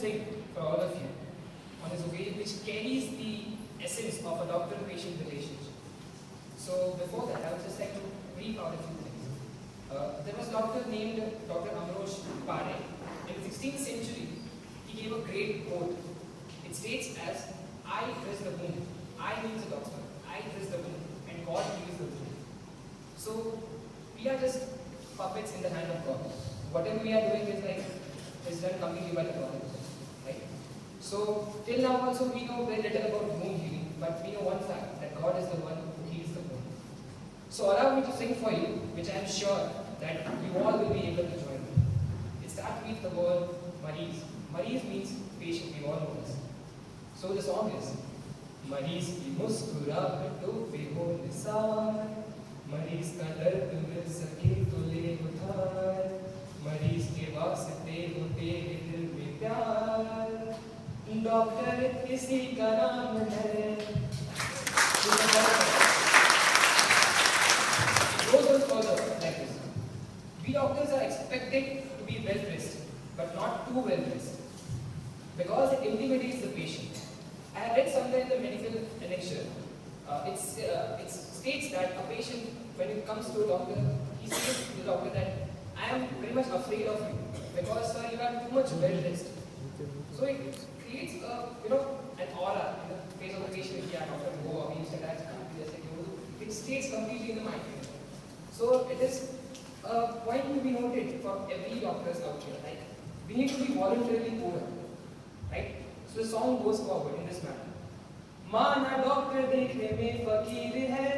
sing for all of you on this occasion, which carries the essence of a doctor-patient relationship. So before that, I would just like to brief out a few things. There was a doctor named Dr. Amrosh Pare. In the 16th century, he gave a great quote. It states as, I dress the wound. I means a doctor. I dress the wound, and God heals the wound. So we are just puppets in the hand of God. Whatever we are doing is done completely by the God, right? So till now also we know very little about wound healing, but we know one fact, that God is the one who heals the wound. So allow me to sing for you, which I am sure that you all will be able to join me. It starts with the word Mareez. Mareez means patient, we all know this. So the song is, मरीज की मुस्कुराहटों पे हो निसार, मरीज का दर्द मिल सके तो ले उधार, मरीज के वास्ते हो तेरे दिल में प्यार, डॉक्टर इसी का नाम है. It goes on further like this. We doctors are expected to be well dressed, but not too well dressed, because it intimidates the patient. I have read somewhere in the medical lecture, it states that a patient, when it comes to a doctor, he says to the doctor that, I am very much afraid of you, because sir, you are too much well dressed. So it creates an aura in the face of the patient. Yeah, doctor, go away, it stays completely in the mind. So it is a point to be noted for every doctors out here. Like, we need to be voluntarily poor, right? So the song goes forward in this manner. माना doctor देखने में फकीर है,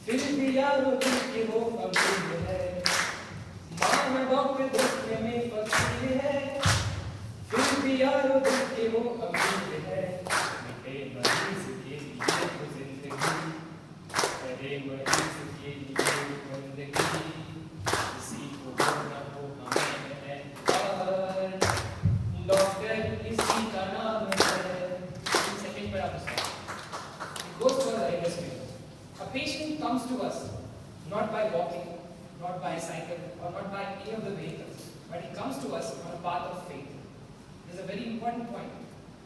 फिर भी यारों दिल के वो अमीर है. माना डॉक्टर देखने में फकीर है, फिर भी यारों दिल के वो अमीर है. मिटे मरीज के लिए तो जिंदगी, करे मरीज के लिए बंदगी, किसी को हो ना हो हमें है प्यार, डॉक्टर इसी का नाम है. Second paragraph. It goes further in this way. A patient comes to us not by walking, not by cycle, or not by any of the vehicles, but he comes to us on a path of faith. This is a very important point.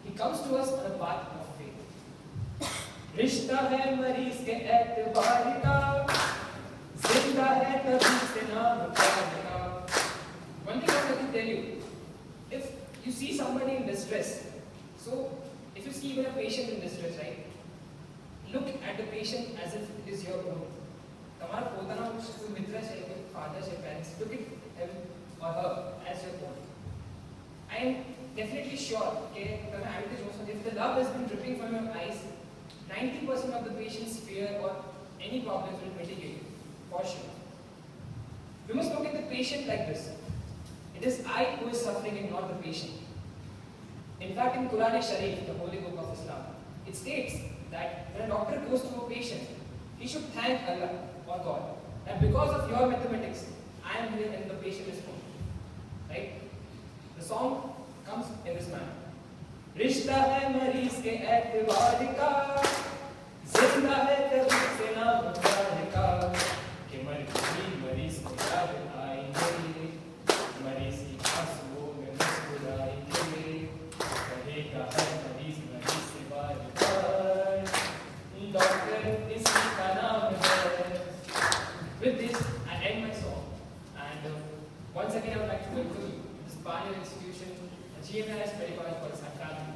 He comes to us on a path of faith. रिश्ता है मरीज के एतबार का, जिंदा है तभी से नाम प्यार का. One thing I can tell you, if you see somebody in distress, so if you see even a patient in distress, right, look at the patient as if it is your own. तुम्हारा पोताना कोई मित्र है, कोई father है, parents, look at him or her as your own. I am definitely sure that if the love has been dripping from your eyes, 90% of the patient's fear or any problems will mitigate, for sure. We must look at the patient like this. It is I who is suffering and not the patient. In fact, in Quran Sharif, the holy book of Islam, it states that when a doctor goes to a patient, he should thank Allah or God. And because of your mathematics, I am here and the patient is home. Right? The song comes in this manner. रिश्ता है मरीज के एतबार का, जिंदा है तभी से नाम प्यार का, कि मरीज को याद आएंगे, मरीज की आंसुओं में मुस्कुराएंगे, कहेगा हर मरीज से बार बार, डॉक्टर इसी का नाम है. With this, I end my song, and once again I would like to welcome you to this pioneer institution, a GMIS Medical College for Assam.